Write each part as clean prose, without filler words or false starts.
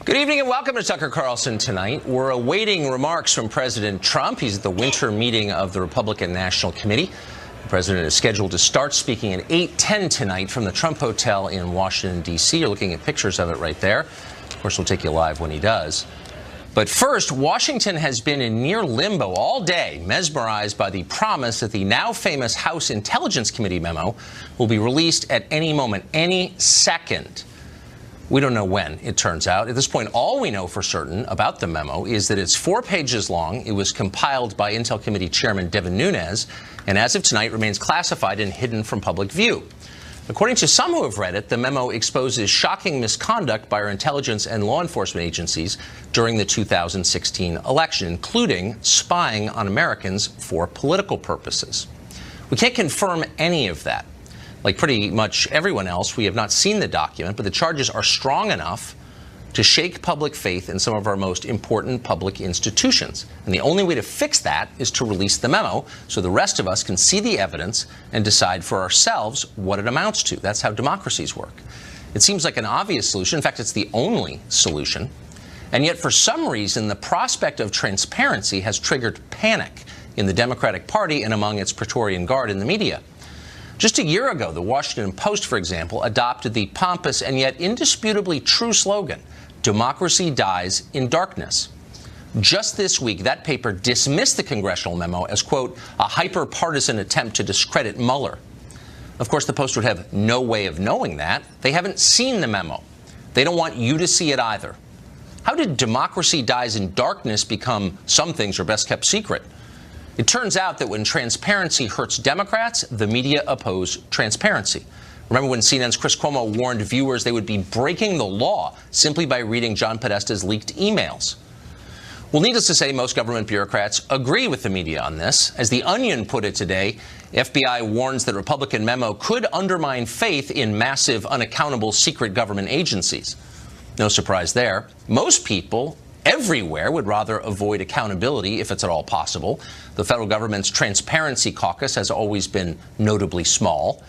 Good evening and welcome to Tucker Carlson tonight. We're awaiting remarks from President Trump. He's at the winter meeting of the Republican National Committee. The president is scheduled to start speaking at 8:10 tonight from the Trump Hotel in Washington, D.C. You're looking at pictures of it right there. Of course, we'll take you live when he does. But first, Washington has been in near limbo all day, mesmerized by the promise that the now famous House Intelligence Committee memo will be released at any moment, any second. We don't know when, it turns out. At this point, all we know for certain about the memo is that it's 4 pages long. It was compiled by Intel Committee Chairman Devin Nunes, and as of tonight remains classified and hidden from public view. According to some who have read it, the memo exposes shocking misconduct by our intelligence and law enforcement agencies during the 2016 election, including spying on Americans for political purposes. We can't confirm any of that. Like pretty much everyone else, we have not seen the document, but the charges are strong enough to shake public faith in some of our most important public institutions. And the only way to fix that is to release the memo so the rest of us can see the evidence and decide for ourselves what it amounts to. That's how democracies work. It seems like an obvious solution. In fact, it's the only solution. And yet, for some reason, the prospect of transparency has triggered panic in the Democratic Party and among its Praetorian Guard in the media. Just a year ago, the Washington Post, for example, adopted the pompous and yet indisputably true slogan, "Democracy dies in darkness." Just this week, that paper dismissed the congressional memo as, quote, a hyper-partisan attempt to discredit Mueller. Of course, the Post would have no way of knowing that. They haven't seen the memo. They don't want you to see it either. How did democracy dies in darkness become some things are best kept secret? It turns out that when transparency hurts Democrats, the media oppose transparency. Remember when CNN's Chris Cuomo warned viewers they would be breaking the law simply by reading John Podesta's leaked emails? Well, needless to say, most government bureaucrats agree with the media on this. As The Onion put it today, FBI warns that Republican memo could undermine faith in massive, unaccountable secret government agencies. No surprise there. Most people everywhere would rather avoid accountability if it's at all possible. The federal government's transparency caucus has always been notably small.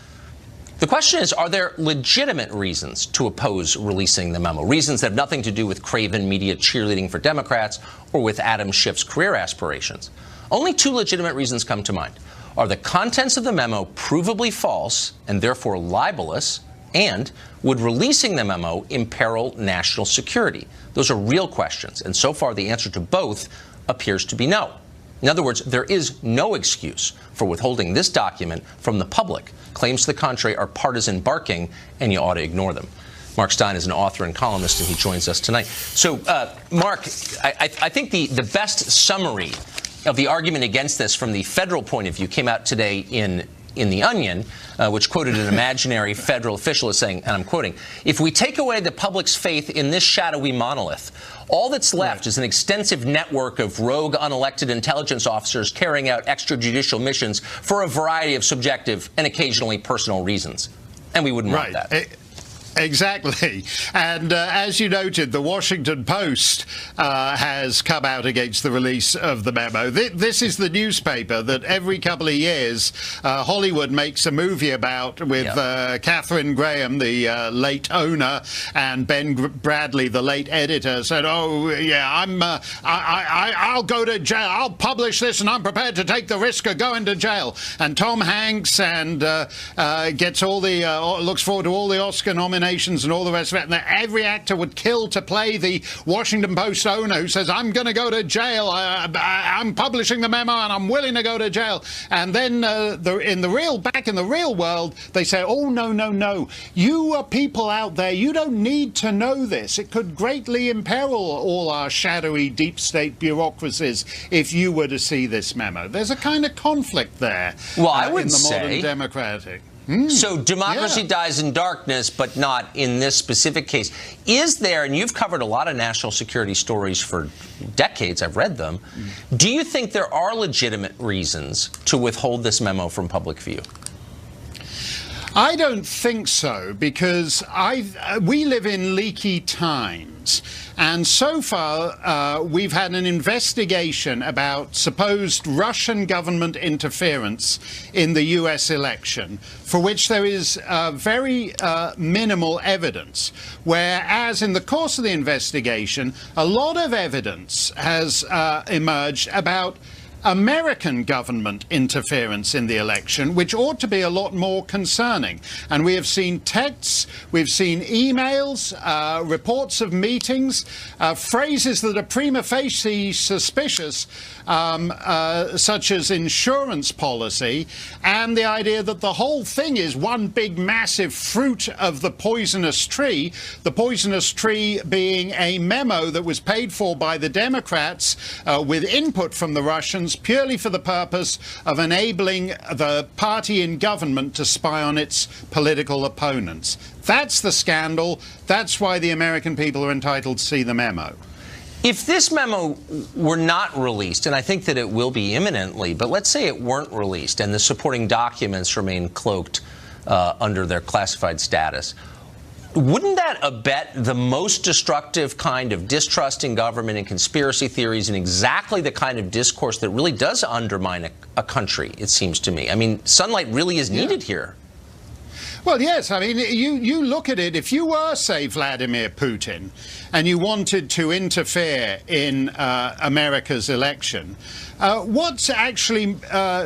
The question is, are there legitimate reasons to oppose releasing the memo? Reasons that have nothing to do with craven media cheerleading for Democrats or with Adam Schiff's career aspirations. Only 2 legitimate reasons come to mind. Are the contents of the memo provably false and therefore libelous? And would releasing the memo imperil national security? Those are real questions, and so far the answer to both appears to be no. In other words, there is no excuse for withholding this document from the public. Claims to the contrary are partisan barking, and you ought to ignore them. Mark Stein is an author and columnist, and he joins us tonight. So, Mark, I think the best summary of the argument against this from the federal point of view came out today in The Onion, which quoted an imaginary federal official as saying, and I'm quoting, "If we take away the public's faith in this shadowy monolith, all that's left is an extensive network of rogue, unelected intelligence officers carrying out extrajudicial missions for a variety of subjective and occasionally personal reasons." And we wouldn't want that. Exactly. And as you noted, the Washington Post has come out against the release of the memo. This is the newspaper that every couple of years Hollywood makes a movie about with Katharine Graham, the late owner, and Ben Bradley, the late editor, said, "Oh, yeah, I'll go to jail. I'll publish this, and I'm prepared to take the risk of going to jail." And Tom Hanks and gets all the looks forward to all the Oscar nominations and all the rest of it. And every actor would kill to play the Washington Post owner who says, "I'm going to go to jail. I'm publishing the memo and I'm willing to go to jail." And then back in the real world, they say, "Oh, no, no, no. You are people out there. You don't need to know this. It could greatly imperil all our shadowy deep state bureaucracies if you were to see this memo." There's a kind of conflict there. Well, I would in the say modern democratic. So democracy dies in darkness, but not in this specific case. Is there, and you've covered a lot of national security stories for decades, I've read them, do you think there are legitimate reasons to withhold this memo from public view? I don't think so, because we live in leaky times. And so far, we've had an investigation about supposed Russian government interference in the US election, for which there is very minimal evidence. Whereas in the course of the investigation, a lot of evidence has emerged about American government interference in the election, which ought to be a lot more concerning. And we have seen texts, we've seen emails, reports of meetings, phrases that are prima facie suspicious, such as insurance policy, and the idea that the whole thing is one big massive fruit of the poisonous tree being a memo that was paid for by the Democrats with input from the Russians, purely for the purpose of enabling the party in government to spy on its political opponents. That's the scandal. That's why the American people are entitled to see the memo. If this memo were not released, and I think that it will be imminently, but let's say it weren't released and the supporting documents remain cloaked under their classified status, wouldn't that abet the most destructive kind of distrust in government and conspiracy theories and exactly the kind of discourse that really does undermine a country, it seems to me? I mean, sunlight really is needed here. Well, yes. I mean, you look at it. If you were, say, Vladimir Putin, and you wanted to interfere in America's election, what actually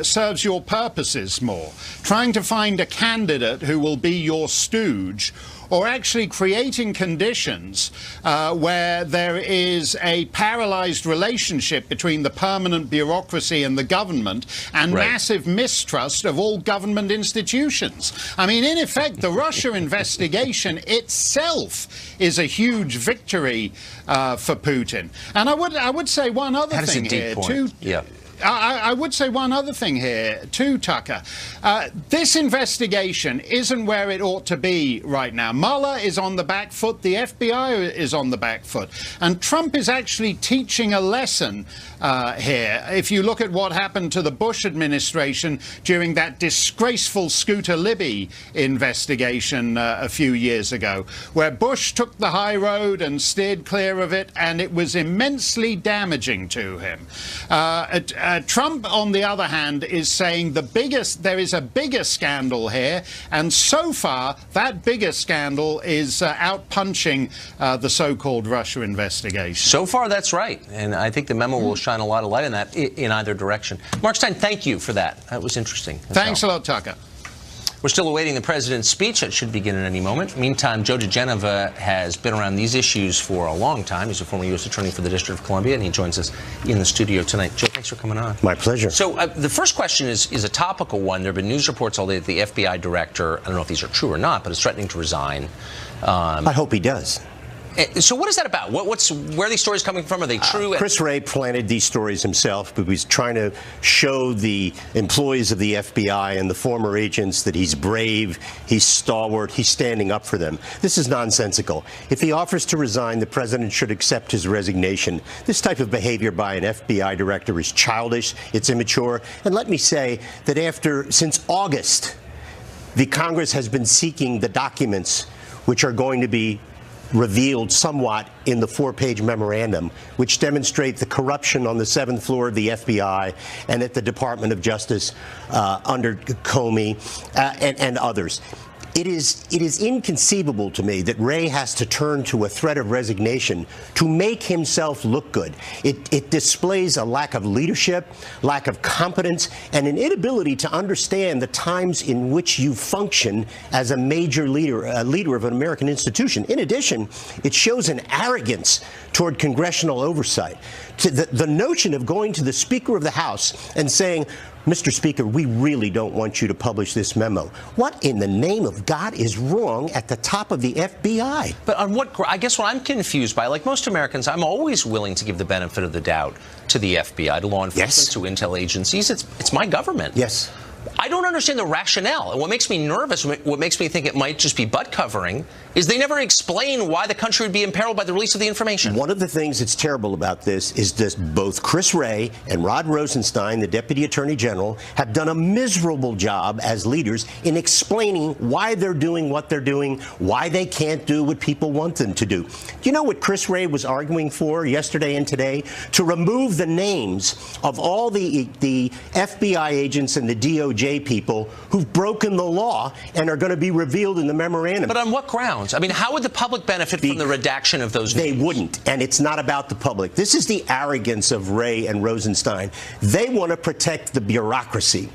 serves your purposes more? Trying to find a candidate who will be your stooge, or actually creating conditions where there is a paralyzed relationship between the permanent bureaucracy and the government and massive mistrust of all government institutions. I mean, in effect, the Russia investigation itself is a huge victory for Putin. And I would say one other thing here, too. Yeah. I would say one other thing here, too, Tucker. This investigation isn't where it ought to be right now. Mueller is on the back foot. The FBI is on the back foot. And Trump is actually teaching a lesson here. If you look at what happened to the Bush administration during that disgraceful Scooter Libby investigation a few years ago, where Bush took the high road and steered clear of it, and it was immensely damaging to him. Trump, on the other hand, is saying there is a bigger scandal here, and so far that bigger scandal is outpunching the so-called Russia investigation. So far, that's right, and I think the memo will shine a lot of light on that in either direction. Mark Stein, thank you for that. That was interesting. Thanks a lot, Tucker. We're still awaiting the president's speech. It should begin at any moment. Meantime, Joe DeGenova has been around these issues for a long time. He's a former U.S. Attorney for the District of Columbia, and he joins us in the studio tonight. Joe, thanks for coming on. My pleasure. So the first question is a topical one. There have been news reports all day that the FBI director, I don't know if these are true or not, but is threatening to resign. I hope he does. So what is that about? Where are these stories coming from? Are they true? Chris Wray planted these stories himself, but he's trying to show the employees of the FBI and the former agents that he's brave, he's stalwart, he's standing up for them. This is nonsensical. If he offers to resign, the president should accept his resignation. This type of behavior by an FBI director is childish, it's immature, and let me say that since August, the Congress has been seeking the documents which are going to be revealed somewhat in the 4-page memorandum, which demonstrate the corruption on the 7th floor of the FBI and at the Department of Justice under Comey and others. It is inconceivable to me that Wray has to turn to a threat of resignation to make himself look good. It displays a lack of leadership, lack of competence, and an inability to understand the times in which you function as a major leader of an American institution. In addition, it shows an arrogance toward congressional oversight. The notion of going to the Speaker of the House and saying, Mr. Speaker, we really don't want you to publish this memo. What in the name of God is wrong at the top of the FBI? But on I guess what I'm confused by, like most Americans, I'm always willing to give the benefit of the doubt to the FBI, to law enforcement, to intel agencies. It's my government. Yes. I don't understand the rationale. And what makes me nervous, what makes me think it might just be butt covering, is they never explain why the country would be imperiled by the release of the information. One of the things that's terrible about this is that both Chris Wray and Rod Rosenstein, the Deputy Attorney General, have done a miserable job as leaders in explaining why they're doing what they're doing, why they can't do what people want them to do. You know what Chris Wray was arguing for yesterday and today? To remove the names of all the FBI agents and the DOJ people who've broken the law and are going to be revealed in the memorandum. But on what grounds? I mean, how would the public benefit from the redaction of those names? They wouldn't, and it's not about the public. This is the arrogance of Wray and Rosenstein. They want to protect the bureaucracy.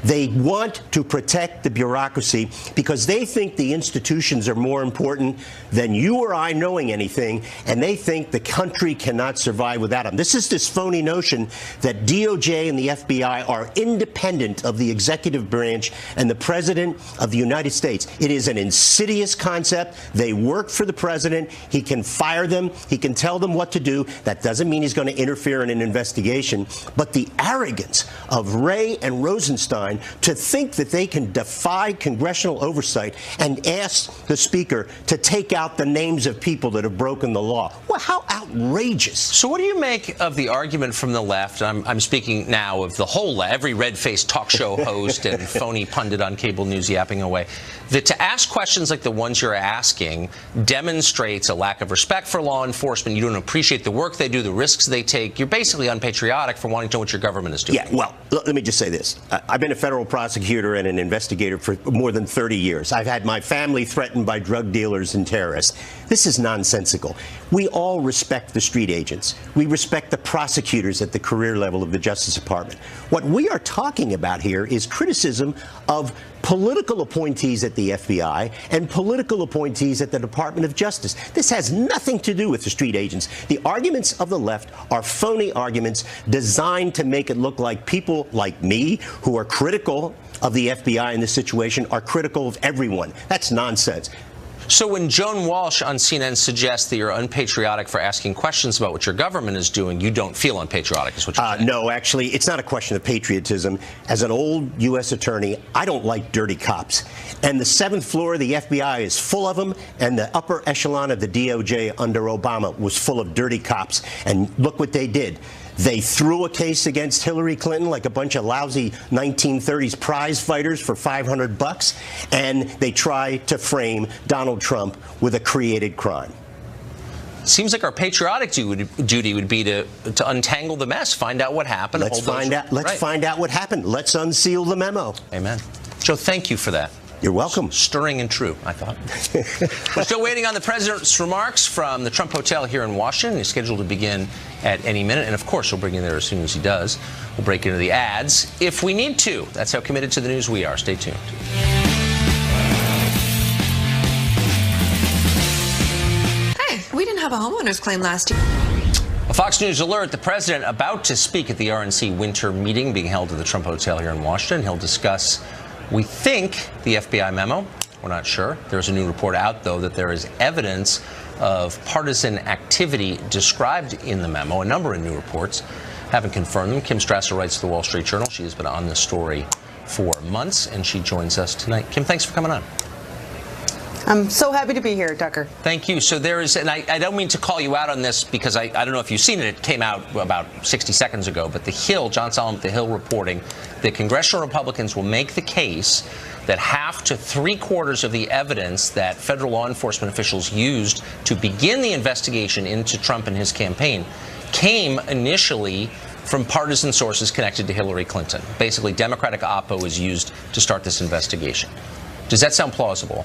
They want to protect the bureaucracy because they think the institutions are more important than you or I knowing anything, and they think the country cannot survive without them. This is this phony notion that DOJ and the FBI are independent of the executive branch and the President of the United States. It is an insidious concept. They work for the President. He can fire them. He can tell them what to do. That doesn't mean he's going to interfere in an investigation. But the arrogance of Wray and Rosenstein to think that they can defy congressional oversight and ask the Speaker to take out the names of people that have broken the law. Well, how outrageous. So what do you make of the argument from the left? I'm speaking now of the whole left, every red-faced talk show host and phony pundit on cable news yapping away, that to ask questions like the ones you're asking demonstrates a lack of respect for law enforcement. You don't appreciate the work they do, the risks they take. You're basically unpatriotic for wanting to know what your government is doing. Yeah, well, let me just say this. I've been a federal prosecutor and an investigator for more than 30 years. I've had my family threatened by drug dealers and terrorists. This is nonsensical. We all respect the street agents. We respect the prosecutors at the career level of the Justice Department. What we are talking about here is criticism of political appointees at the FBI and political appointees at the Department of Justice. This has nothing to do with the street agents. The arguments of the left are phony arguments designed to make it look like people like me, who are critical of the FBI in this situation, are critical of everyone. That's nonsense. So when Joan Walsh on CNN suggests that you're unpatriotic for asking questions about what your government is doing, you don't feel unpatriotic, is what you're saying? No, actually, it's not a question of patriotism. As an old U.S. attorney, I don't like dirty cops. And the 7th floor of the FBI is full of them, and the upper echelon of the DOJ under Obama was full of dirty cops. And look what they did. They threw a case against Hillary Clinton like a bunch of lousy 1930s prize fighters for $500, and they tried to frame Donald Trump with a created crime. Seems like our patriotic duty would be to untangle the mess, find out what happened. Let's find out what happened. Let's unseal the memo. Amen. Joe, thank you for that. You're welcome. Stirring and true, I thought. We're still waiting on the president's remarks from the Trump Hotel here in Washington. He's scheduled to begin at any minute. And, of course, we'll bring you there as soon as he does. We'll break into the ads if we need to. That's how committed to the news we are. Stay tuned. Hey, we didn't have a homeowner's claim last year. A Fox News alert, the president about to speak at the RNC winter meeting being held at the Trump Hotel here in Washington. He'll discuss, we think, the FBI memo. We're not sure. There's a new report out, though, that there is evidence of partisan activity described in the memo. A number of new reports haven't confirmed them. Kim Strasser writes to the Wall Street Journal. She has been on this story for months, and she joins us tonight. Kim, thanks for coming on. I'm so happy to be here, Tucker. Thank you. So there is, and I don't mean to call you out on this because I don't know if you've seen it. It came out about 60 seconds ago. But The Hill, John Solomon at The Hill reporting that congressional Republicans will make the case that half to three-quarters of the evidence that federal law enforcement officials used to begin the investigation into Trump and his campaign came initially from partisan sources connected to Hillary Clinton. Basically, Democratic oppo is used to start this investigation. Does that sound plausible?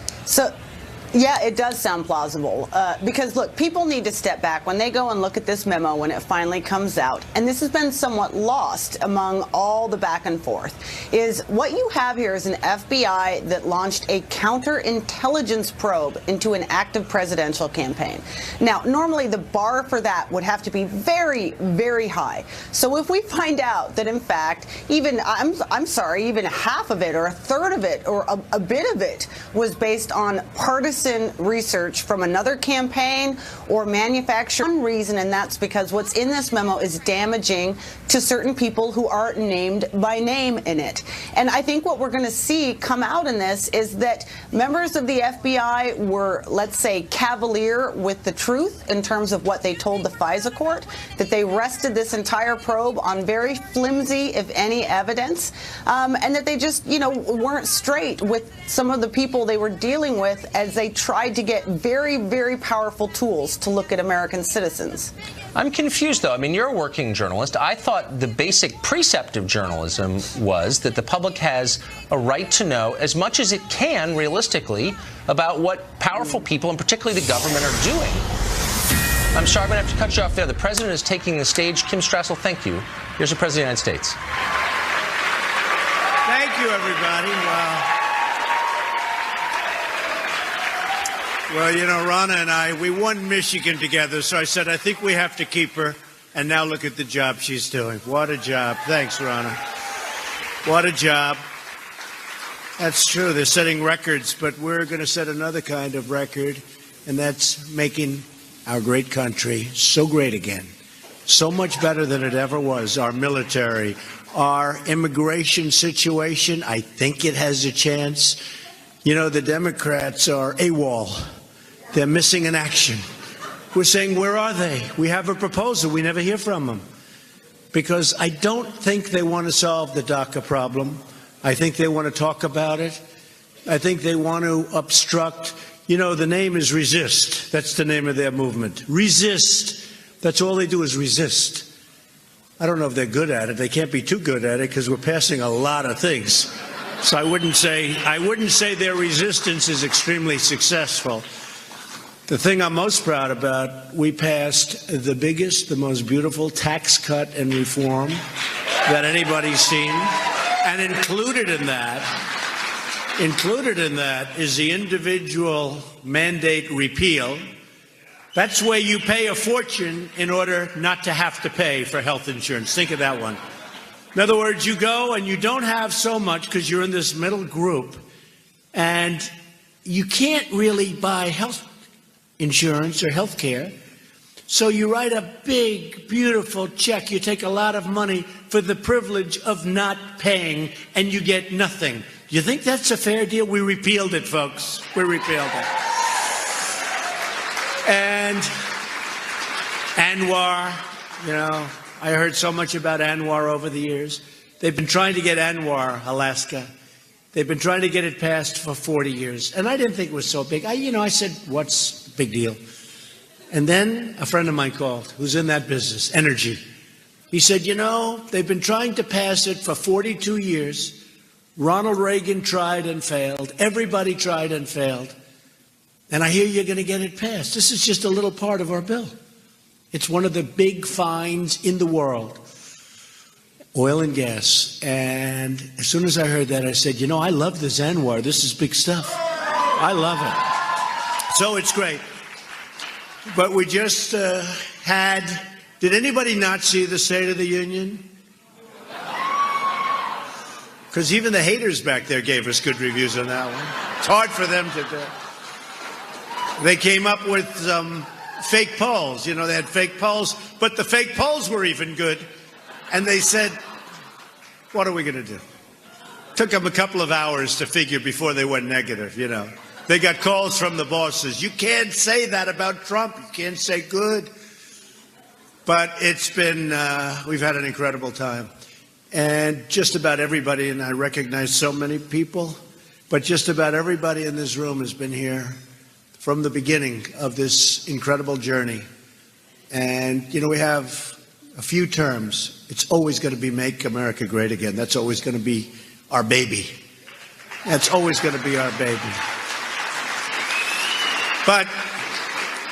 Yeah, it does sound plausible because, look, people need to step back when they go and look at this memo when it finally comes out. And this has been somewhat lost among all the back and forth, is what you have here is an FBI that launched a counterintelligence probe into an active presidential campaign. Now, normally the bar for that would have to be very, very high. So if we find out that, in fact, even, I'm sorry, even half of it or a third of it or a bit of it was based on partisan partisan research from another campaign or manufacturer. One reason, and that's because what's in this memo is damaging to certain people who aren't named by name in it. And I think what we're going to see come out in this is that members of the FBI were, let's say, cavalier with the truth in terms of what they told the FISA court, that they rested this entire probe on very flimsy, if any, evidence, and that they just, weren't straight with some of the people they were dealing with as they tried to get very, very powerful tools to look at American citizens. I'm confused, though. I mean, you're a working journalist. I thought the basic precept of journalism was that the public has a right to know as much as it can, realistically, about what powerful people, and particularly the government, are doing. I'm sorry, I'm going to have to cut you off there. The president is taking the stage. Kim Strassel, thank you. Here's the President of the United States. Thank you, everybody. Well, Ronna and I, we won Michigan together, so I said, I think we have to keep her. And now look at the job she's doing. What a job. Thanks, Ronna. What a job. That's true. They're setting records, but we're going to set another kind of record, and that's making our great country so great again. So much better than it ever was. Our military, our immigration situation, I think it has a chance. The Democrats are AWOL. They're missing in action. We're saying, where are they? We have a proposal. We never hear from them. Because I don't think they want to solve the DACA problem. I think they want to talk about it. I think they want to obstruct. The name is Resist. That's the name of their movement. Resist. That's all they do is resist. I don't know if they're good at it. They can't be too good at it because we're passing a lot of things. So I wouldn't say their resistance is extremely successful. The thing I'm most proud about, we passed the biggest, the most beautiful tax cut and reform that anybody's seen. And included in that is the individual mandate repeal. That's where you pay a fortune in order not to have to pay for health insurance. Think of that one. In other words, you go and you don't have so much because you're in this middle group, and you can't really buy health insurance or health care. So you write a big, beautiful check. You take a lot of money for the privilege of not paying, and you get nothing. Do you think that's a fair deal? We repealed it, folks. We repealed it. And Anwar, I heard so much about Anwar over the years. They've been trying to get Anwar, Alaska. They've been trying to get it passed for 40 years. And I didn't think it was so big. I said, what's the big deal? And then a friend of mine called who's in that business, energy. He said, they've been trying to pass it for 42 years. Ronald Reagan tried and failed. Everybody tried and failed. And I hear you're going to get it passed. This is just a little part of our bill. It's one of the big fines in the world, oil and gas. And as soon as I heard that, I said, I love this Anwar. This is big stuff. I love it. So it's great. But we just did anybody not see the State of the Union? Because even the haters back there gave us good reviews on that one. It's hard for them to do. They came up with fake polls. They had fake polls, but the fake polls were even good. And they said, what are we going to do? Took them a couple of hours to figure before they went negative, They got calls from the bosses. You can't say that about Trump. You can't say good. But it's been, we've had an incredible time. And just about everybody, and I recognize so many people, but just about everybody in this room has been here from the beginning of this incredible journey. And, we have a few terms. It's always going to be Make America Great Again. That's always going to be our baby. That's always going to be our baby. But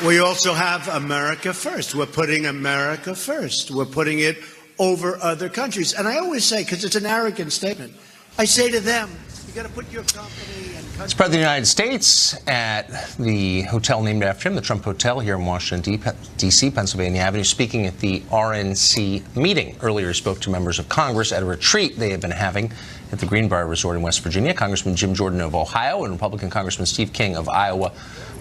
we also have America First. We're putting America first. We're putting it over other countries. And I always say, because it's an arrogant statement, I say to them, got to put your company and country. It's President of the United States at the hotel named after him, the Trump Hotel here in Washington, D.C., Pennsylvania Avenue, speaking at the RNC meeting. Earlier, he spoke to members of Congress at a retreat they have been having at the Greenbrier Resort in West Virginia. Congressman Jim Jordan of Ohio and Republican Congressman Steve King of Iowa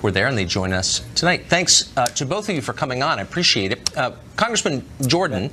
were there, and they join us tonight. Thanks to both of you for coming on. I appreciate it. Congressman Jordan,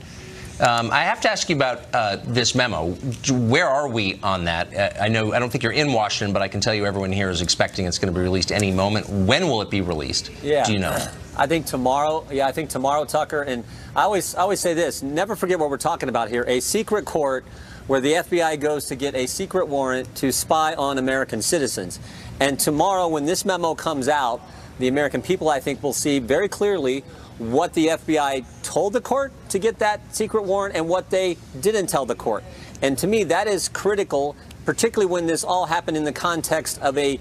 I have to ask you about this memo. Where are we on that? I don't think you're in Washington, but I can tell you everyone here is expecting it's going to be released any moment. When will it be released? Yeah. Do you know? I think tomorrow. Yeah, I think tomorrow, Tucker. And I always say this: never forget what we're talking about here. A secret court where the FBI goes to get a secret warrant to spy on American citizens. And tomorrow, when this memo comes out, the American people, I think, will see very clearly what the FBI told the court to get that secret warrant and what they didn't tell the court. And to me, that is critical, particularly when this all happened in the context of a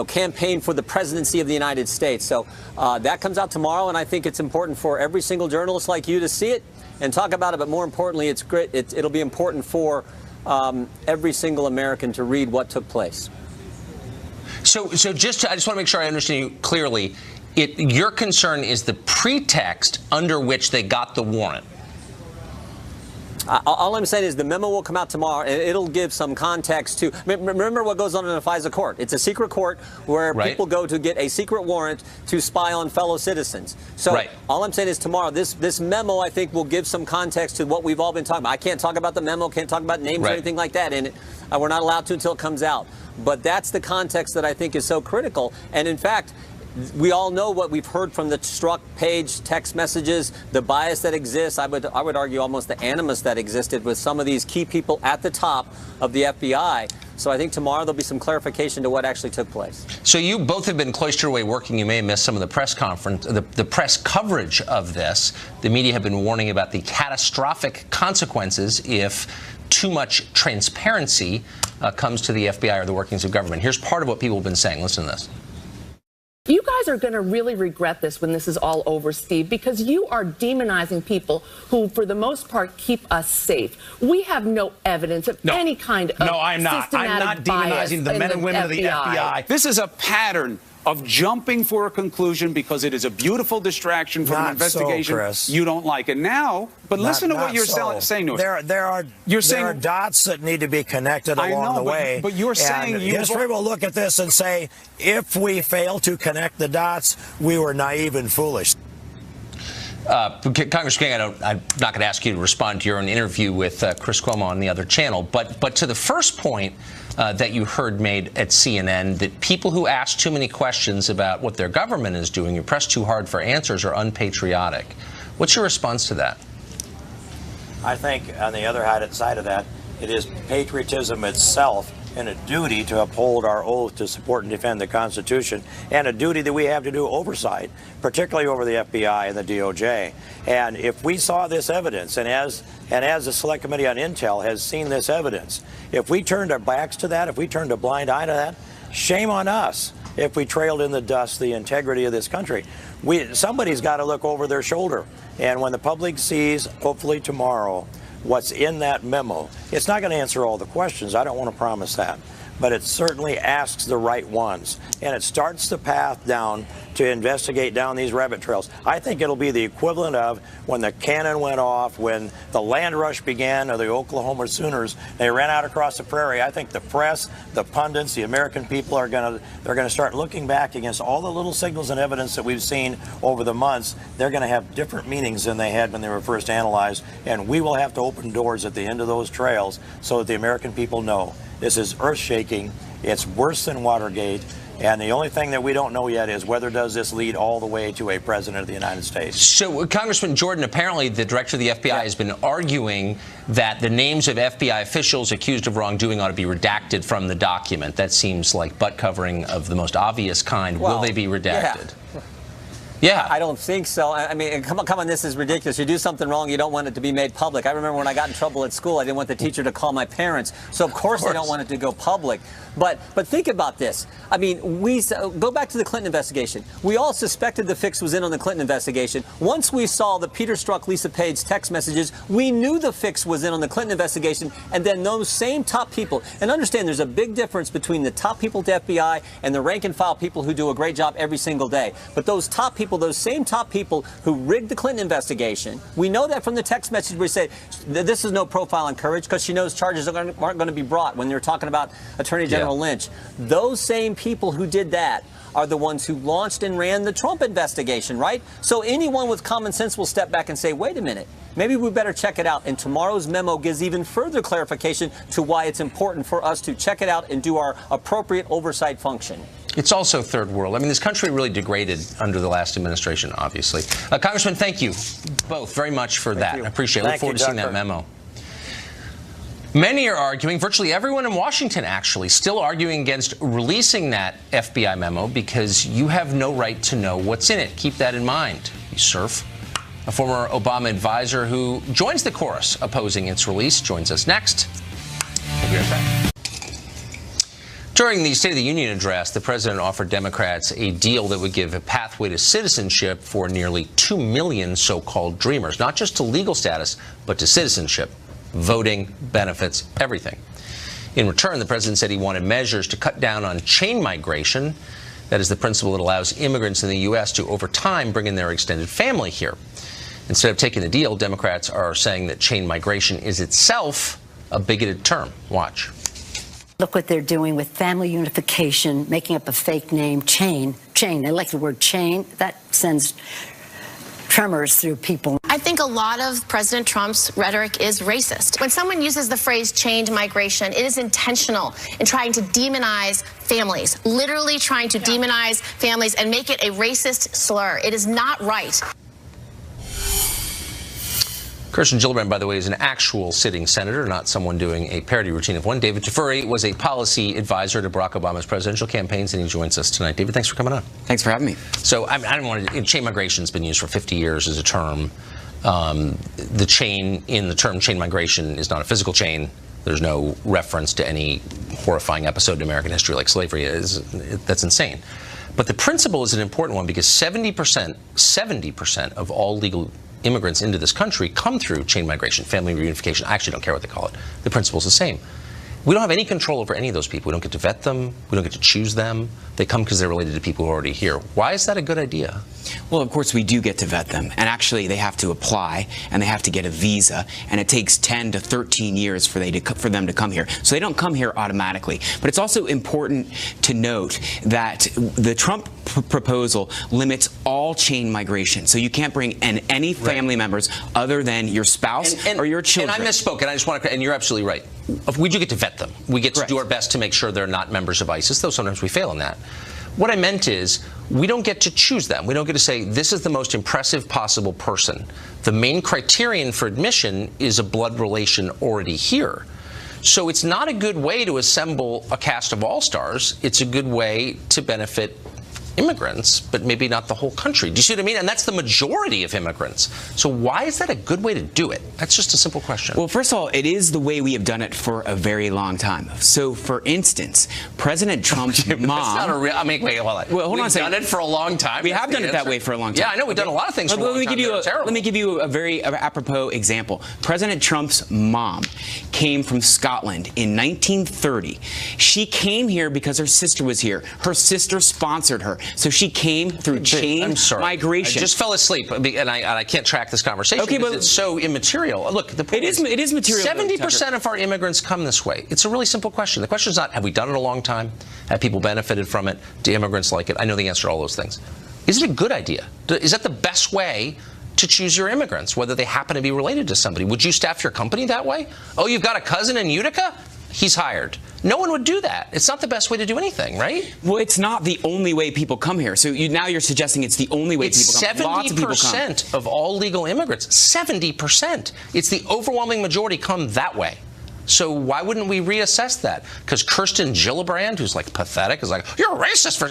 campaign for the presidency of the United States. So that comes out tomorrow, and I think it's important for every single journalist like you to see it and talk about it. But more importantly, it's great. It'll be important for every single American to read what took place. So I just want to make sure I understand you clearly. Your concern is the pretext under which they got the warrant. All I'm saying is the memo will come out tomorrow, and it'll give some context to. Remember what goes on in a FISA court. It's a secret court where people go to get a secret warrant to spy on fellow citizens. So all I'm saying is tomorrow, this memo, I think, will give some context to what we've all been talking about. I can't talk about the memo, can't talk about names or anything like that, and we're not allowed to until it comes out. But that's the context that I think is so critical. And in fact, we all know what we've heard from the Strzok page text messages, the bias that exists. I would argue almost the animus that existed with some of these key people at the top of the FBI. So I think tomorrow there'll be some clarification to what actually took place. So you both have been cloistered away working. You may have missed some of the press conference, the press coverage of this. The media have been warning about the catastrophic consequences if too much transparency comes to the FBI or the workings of government. Here's part of what people have been saying. Listen to this. You guys are going to really regret this when this is all over, Steve, because you are demonizing people who, for the most part, keep us safe. We have no evidence of any kind of I'm not demonizing the men and women of the FBI. This is a pattern of jumping for a conclusion because it is a beautiful distraction from an investigation you don't like. And now, but listen to what you're saying to us. There are dots that need to be connected along the way. But you're saying history will look at this and say, if we fail to connect the dots, we were naive and foolish. Congressman King, I'm not going to ask you to respond to your own interview with Chris Cuomo on the other channel, but to the first point that you heard made at CNN, that people who ask too many questions about what their government is doing, you press too hard for answers, are unpatriotic. What's your response to that? I think on the other side of that, it is patriotism itself and a duty to uphold our oath to support and defend the Constitution, and a duty that we have to do oversight, particularly over the FBI and the DOJ. And if we saw this evidence, and as the Select Committee on Intel has seen this evidence, if we turned our backs to that, if we turned a blind eye to that, shame on us if we trailed in the dust the integrity of this country. Somebody's got to look over their shoulder. And when the public sees, hopefully tomorrow, what's in that memo, it's not going to answer all the questions. I don't want to promise that. But it certainly asks the right ones. And it starts the path down to investigate down these rabbit trails. I think it'll be the equivalent of when the cannon went off, when the land rush began of the Oklahoma Sooners. They ran out across the prairie. I think the press, the pundits, the American people they're going to start looking back against all the little signals and evidence that we've seen over the months. They're going to have different meanings than they had when they were first analyzed. And we will have to open doors at the end of those trails so that the American people know this is earth-shaking. It's worse than Watergate. And the only thing that we don't know yet is whether does this lead all the way to a president of the United States. So, Congressman Jordan, apparently the director of the FBI has been arguing that the names of FBI officials accused of wrongdoing ought to be redacted from the document. That seems like butt covering of the most obvious kind. Will they be redacted? Yeah. I don't think so. I mean, come on, this is ridiculous. You do something wrong, you don't want it to be made public. I remember when I got in trouble at school, I didn't want the teacher to call my parents. So, of course, they don't want it to go public. But think about this. I mean, go back to the Clinton investigation. We all suspected the fix was in on the Clinton investigation. Once we saw the Peter Strzok, Lisa Page text messages, we knew the fix was in on the Clinton investigation. And then those same top people, and understand there's a big difference between the top people at the FBI and the rank and file people who do a great job every single day. But those top people, those same top people who rigged the Clinton investigation, we know that from the text message where we say this is no profile on Courage because she knows charges aren't going to be brought when they're talking about Attorney General Lynch. Those same people who did that are the ones who launched and ran the Trump investigation, right? So anyone with common sense will step back and say, wait a minute, maybe we better check it out. And tomorrow's memo gives even further clarification to why it's important for us to check it out and do our appropriate oversight function. It's also third world. I mean, this country really degraded under the last administration, obviously. Congressman, thank you both very much for that. I appreciate it. I look forward to seeing that memo. Many are arguing, virtually everyone in Washington actually, still arguing against releasing that FBI memo because you have no right to know what's in it. Keep that in mind, you surf. A former Obama advisor who joins the chorus opposing its release joins us next. We'll be right back. During the State of the Union address, the president offered Democrats a deal that would give a pathway to citizenship for nearly 2 million so-called dreamers, not just to legal status, but to citizenship. Voting, benefits, everything. In return, the president said he wanted measures to cut down on chain migration. That is the principle that allows immigrants in the U.S. to, over time, bring in their extended family here. Instead of taking the deal, Democrats are saying that chain migration is itself a bigoted term. Watch. Look what they're doing with family unification, making up a fake name, chain. They like the word chain. That sends tremors through people. I think a lot of President Trump's rhetoric is racist. When someone uses the phrase chained migration, it is intentional in trying to demonize families, literally trying to demonize families and make it a racist slur. It is not right. Kirsten Gillibrand, by the way, is an actual sitting senator, not someone doing a parody routine of one. David Tafuri was a policy advisor to Barack Obama's presidential campaigns, and he joins us tonight. David, thanks for coming on. Thanks for having me. So I don't want to. Chain migration has been used for 50 years as a term. The chain in the term chain migration is not a physical chain. There's no reference to any horrifying episode in American history like slavery. That's insane. But the principle is an important one because 70% of all legal immigrants into this country come through chain migration, family reunification. I actually don't care what they call it. The principle is the same. We don't have any control over any of those people. We don't get to vet them. We don't get to choose them. They come because they're related to people who are already here. Why is that a good idea? Well, of course, we do get to vet them. And actually, they have to apply, and they have to get a visa. And it takes 10 to 13 years for them to come here. So they don't come here automatically. But it's also important to note that the Trump proposal limits all chain migration. So you can't bring in any family members other than your spouse or your children. And I misspoke, and I just want to, and you're absolutely right. We do get to vet them. We get to do our best to make sure they're not members of ISIS, though sometimes we fail in that. What I meant is we don't get to choose them. We don't get to say this is the most impressive possible person. The main criterion for admission is a blood relation already here. So it's not a good way to assemble a cast of all-stars. It's a good way to benefit immigrants, but maybe not the whole country. Do you see what I mean? And that's the majority of immigrants. So why is that a good way to do it? That's just a simple question. Well, first of all, it is the way we have done it for a very long time. So, for instance, President Trump's mom... That's not a real... I mean, wait, hold on. Well, hold on a second. We've done it for a long time. We have done it that way for a long time. Yeah, I know. We've done a lot of things for a long time. Let me give you a very apropos example. President Trump's mom came from Scotland in 1930. She came here because her sister was here. Her sister sponsored her. So she came through chain migration. I just fell asleep, and I can't track this conversation because it's so immaterial. Look, it is material. 70% of our immigrants come this way. It's a really simple question. The question is not, have we done it a long time? Have people benefited from it? Do immigrants like it? I know the answer to all those things. Is it a good idea? Is that the best way to choose your immigrants, whether they happen to be related to somebody? Would you staff your company that way? Oh, you've got a cousin in Utica? He's hired. No one would do that. It's not the best way to do anything, right? Well, it's not the only way people come here. So now you're suggesting it's the only way people come. 70% of all legal immigrants. 70%. It's the overwhelming majority come that way. So why wouldn't we reassess that? Because Kirsten Gillibrand, who's like pathetic, is like, you're a racist for,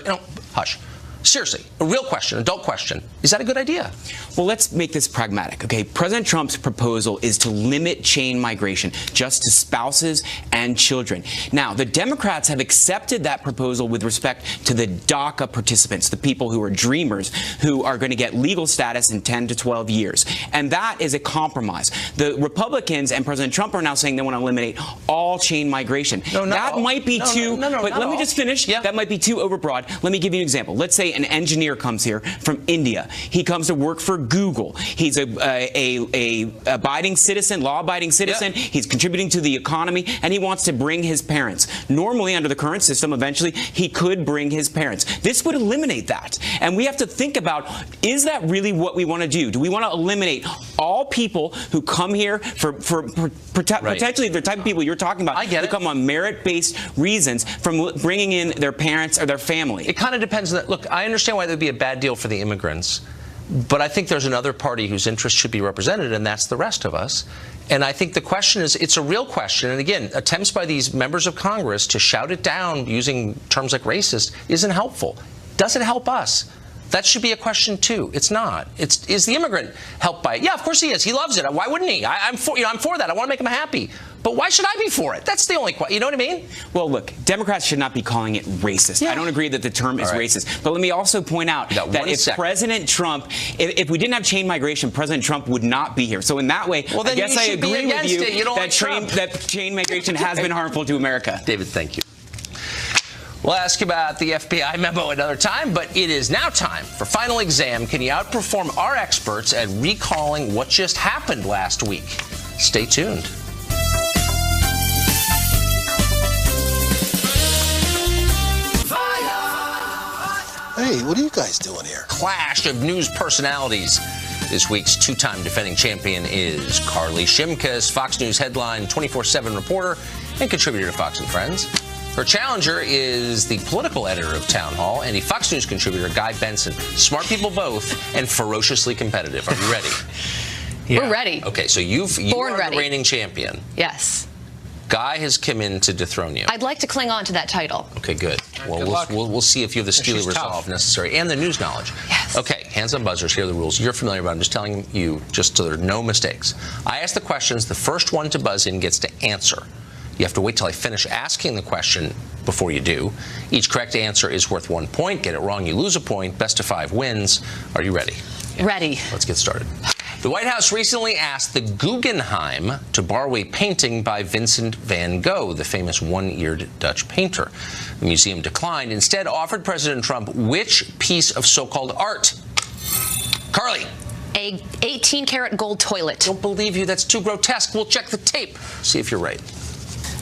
hush. Seriously, a real question, adult question. Is that a good idea? Well, let's make this pragmatic, okay? President Trump's proposal is to limit chain migration just to spouses and children. Now, the Democrats have accepted that proposal with respect to the DACA participants, the people who are dreamers, who are going to get legal status in 10 to 12 years. And that is a compromise. The Republicans and President Trump are now saying they want to eliminate all chain migration. That might be too, but let me just finish. That might be too overbroad. Let me give you an example. Let's say an engineer comes here from India. He comes to work for Google. He's a abiding citizen, law-abiding citizen. He's contributing to the economy, and he wants to bring his parents. Normally, under the current system, eventually, he could bring his parents. This would eliminate that. And we have to think about, is that really what we want to do? Do we want to eliminate all people who come here for potentially the type of people you're talking about, who come on merit-based reasons, from bringing in their parents or their family? It kind of depends on that. Look, I understand why that would be a bad deal for the immigrants, but I think there's another party whose interests should be represented, and that's the rest of us. And I think the question is, it's a real question. And again, attempts by these members of Congress to shout it down using terms like racist isn't helpful. Does it help us? That should be a question too. It's not. Is the immigrant helped by it? Yeah, of course he is. He loves it. Why wouldn't he? I'm for that. I want to make him happy. But why should I be for it? That's the only question. You know what I mean? Well, look, Democrats should not be calling it racist. I don't agree that the term is racist. But let me also point out that if President Trump, if we didn't have chain migration, President Trump would not be here. So in that way, I guess I agree with you that chain migration has been harmful to America. David, thank you. We'll ask about the FBI memo another time, but it is now time for Final Exam. Can you outperform our experts at recalling what just happened last week? Stay tuned. Hey, what are you guys doing here? Clash of news personalities. This week's two-time defending champion is Carly Shimkus, Fox News headline 24/7 reporter and contributor to Fox and Friends. Her challenger is the political editor of Town Hall and a Fox News contributor, Guy Benson. Smart people both and ferociously competitive. Are you ready? We're ready. Okay, so you are the reigning champion. Yes. Guy has come in to dethrone you. I'd like to cling on to that title. Okay, good. Well, we'll see if you have the steely resolve necessary and the news knowledge. Yes. Okay, hands on buzzers. Here are the rules. You're familiar, but I'm just telling you just so there are no mistakes. I ask the questions. The first one to buzz in gets to answer. You have to wait till I finish asking the question before you do. Each correct answer is worth 1 point. Get it wrong, you lose a point. Best of 5 wins. Are you ready? Ready. Let's get started. The White House recently asked the Guggenheim to borrow a painting by Vincent van Gogh, the famous one-eared Dutch painter. The museum declined, instead offered President Trump which piece of so-called art? Carly. A 18-karat gold toilet. Don't believe you. That's too grotesque. We'll check the tape. See if you're right.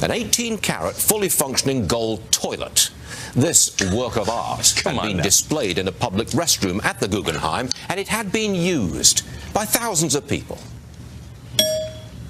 An 18-karat, fully functioning gold toilet. This work of art had been displayed in a public restroom at the Guggenheim, and it had been used by thousands of people.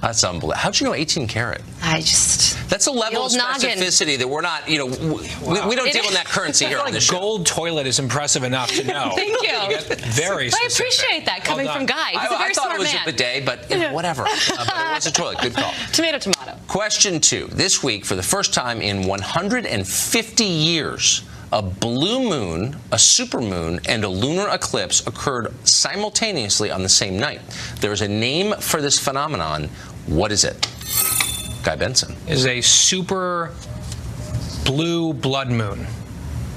That's unbelievable. How'd you know 18 karat? That's a level of specificity that we're not, we don't deal in that currency here on the show. Gold toilet is impressive enough to know. Thank you. Very specific. I appreciate that coming from Guy. He's a very smart man. I thought it was a bidet, but whatever. But it was a toilet. Good call. Tomato, tomato. Question 2. This week, for the first time in 150 years, a blue moon, a supermoon, and a lunar eclipse occurred simultaneously on the same night. There is a name for this phenomenon. What is it? Guy Benson. Is a super blue blood moon.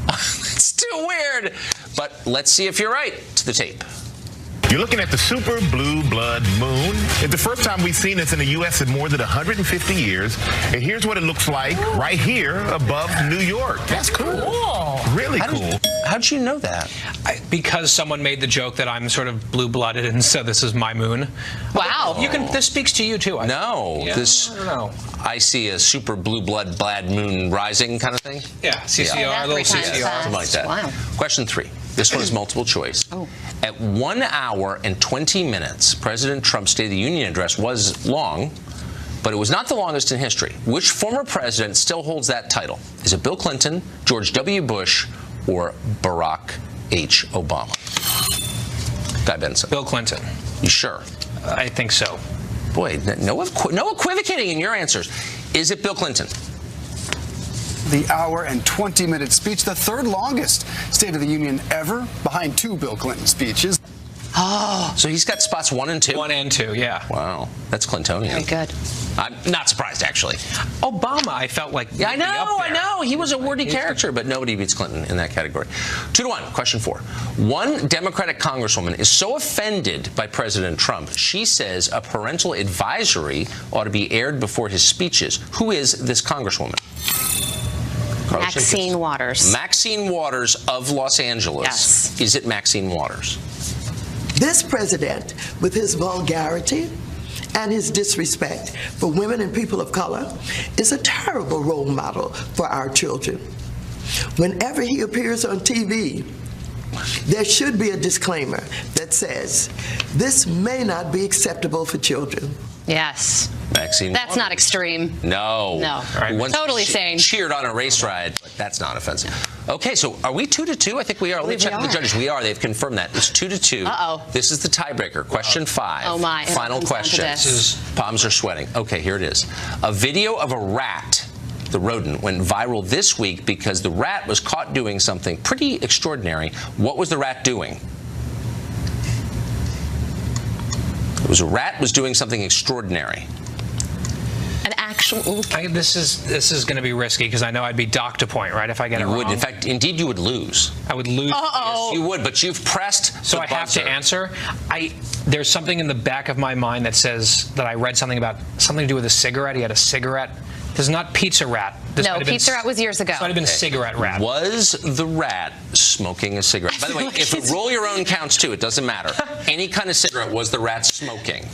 It's too weird. But let's see if you're right. To the tape. You're looking at the super blue blood moon. It's the first time we've seen this in the U.S. in more than 150 years. And here's what it looks like right here above New York. That's cool. Really cool. How'd you know that? Because someone made the joke that I'm sort of blue-blooded, and so this is my moon. Wow. This speaks to you too. I don't know. I see a super blue blood moon rising kind of thing. Yeah, CCR, little CCR, something like that. Wow. Question 3. This one is multiple choice. At 1 hour and 20 minutes, President Trump's State of the Union address was long, but it was not the longest in history. Which former president still holds that title? Is it Bill Clinton, George W. Bush, or Barack H. Obama? Guy Benson. Bill Clinton. You sure? I think so. Boy, no equivocating in your answers. Is it Bill Clinton? the hour and 20-minute speech, the third longest State of the Union ever, behind 2 Bill Clinton speeches. Oh, so he's got spots 1 and 2? 1 and 2, yeah. Wow, that's Clintonian. Very good. I'm not surprised, actually. Obama, I felt like... Yeah, I know. He was a wordy character, but nobody beats Clinton in that category. 2-1, question 4. One Democratic congresswoman is so offended by President Trump, she says a parental advisory ought to be aired before his speeches. Who is this congresswoman? Carlson? Maxine Waters. Maxine Waters of Los Angeles. Yes. Is it Maxine Waters? This president, with his vulgarity and his disrespect for women and people of color, is a terrible role model for our children. Whenever he appears on TV, there should be a disclaimer that says, this may not be acceptable for children. Yes. Maxine That's Waters. not extreme. No. No. Once Totally sane. Cheered on a race ride, but that's not offensive. Okay, so are we 2-2? I think we are. Let me check with the judges. We are. They've confirmed that. It's 2-2. Uh-oh. This is the tiebreaker. Question 5. Oh, my. Final question. Palms are sweating. Okay, here it is. A video of a rat, the rodent, went viral this week because the rat was caught doing something pretty extraordinary. What was the rat doing? It was a rat was doing something extraordinary. An actual... This is going to be risky because I know I'd be docked a point, right, if I get it wrong. You would. In fact, indeed, you would lose. I would lose. Uh-oh. Yes, you would, but you've pressed So I have to answer. There's something in the back of my mind that says that I read something about something to do with a cigarette. He had a cigarette. This is not Pizza Rat. No, Pizza Rat was years ago. This might have been Cigarette Rat. Was the rat smoking a cigarette? By the way, if a roll your own counts too, it doesn't matter. Any kind of cigarette, was the rat smoking?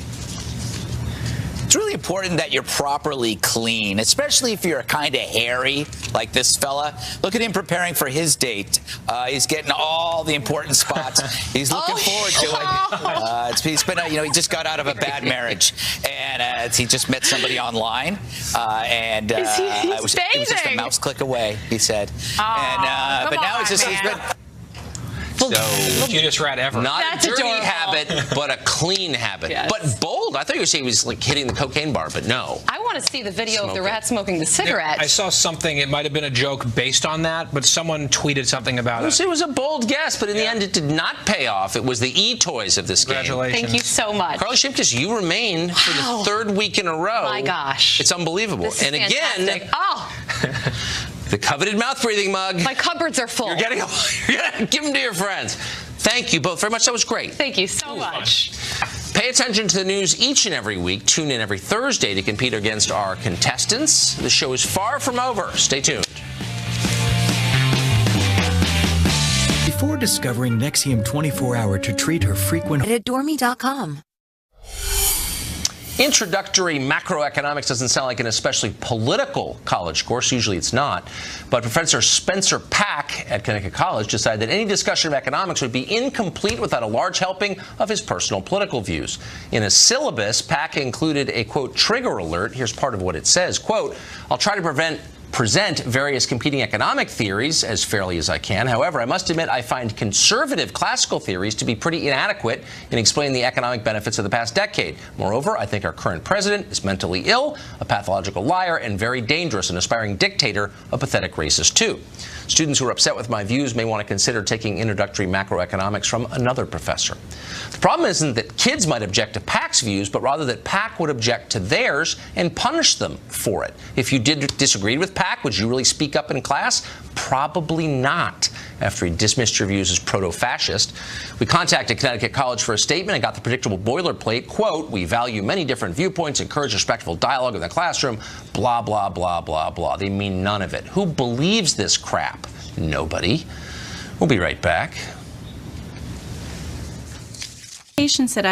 It's really important that you're properly clean, especially if you're kind of hairy like this fella. Look at him preparing for his date. He's getting all the important spots. He's looking forward to it. He's been, he just got out of a bad marriage, and he just met somebody online, and it was just a mouse click away, he said. But now it's just he's been. So, cutest rat ever. Not That's a dirty adorable. habit, but a clean habit. Yes. But bold. I thought you were saying he was like hitting the cocaine bar, but no. I want to see the video of the rat smoking the cigarette. I saw something, it might have been a joke based on that, but someone tweeted something about it. It was a bold guess, but in the end it did not pay off. It was the e-toys of this game. Congratulations. Thank you so much. Carly Shimkus, you remain for the 3rd week in a row. My gosh. It's unbelievable. This is and fantastic. again, oh, the coveted mouth-breathing mug. my cupboards are full. You're going to give them to your friends. Thank you both very much. That was great. Thank you so much. Pay attention to the news each and every week. Tune in every Thursday to compete against our contestants. The show is far from over. Stay tuned. Before discovering Nexium 24-Hour to treat her frequent... At Dormy.com. Introductory macroeconomics doesn't sound like an especially political college course. Usually it's not. But Professor Spencer Pack at Connecticut College decided that any discussion of economics would be incomplete without a large helping of his personal political views. In a syllabus, Pack included a, quote, trigger alert. Here's part of what it says. Quote, I'll try to present various competing economic theories as fairly as I can. However, I must admit I find conservative classical theories to be pretty inadequate in explaining the economic benefits of the past decade. Moreover, I think our current president is mentally ill, a pathological liar, and very dangerous, an aspiring dictator, a pathetic racist too. Students who are upset with my views may want to consider taking introductory macroeconomics from another professor. The problem isn't that kids might object to Pack's views, but rather that Pack would object to theirs and punish them for it. If you disagreed with Pack, would you really speak up in class? Probably not, after he dismissed your views as proto-fascist. We contacted Connecticut College for a statement and got the predictable boilerplate, quote, we value many different viewpoints, encourage respectful dialogue in the classroom, blah, blah, blah, blah, blah. They mean none of it. Who believes this crap? Nobody. We'll be right back. Patients that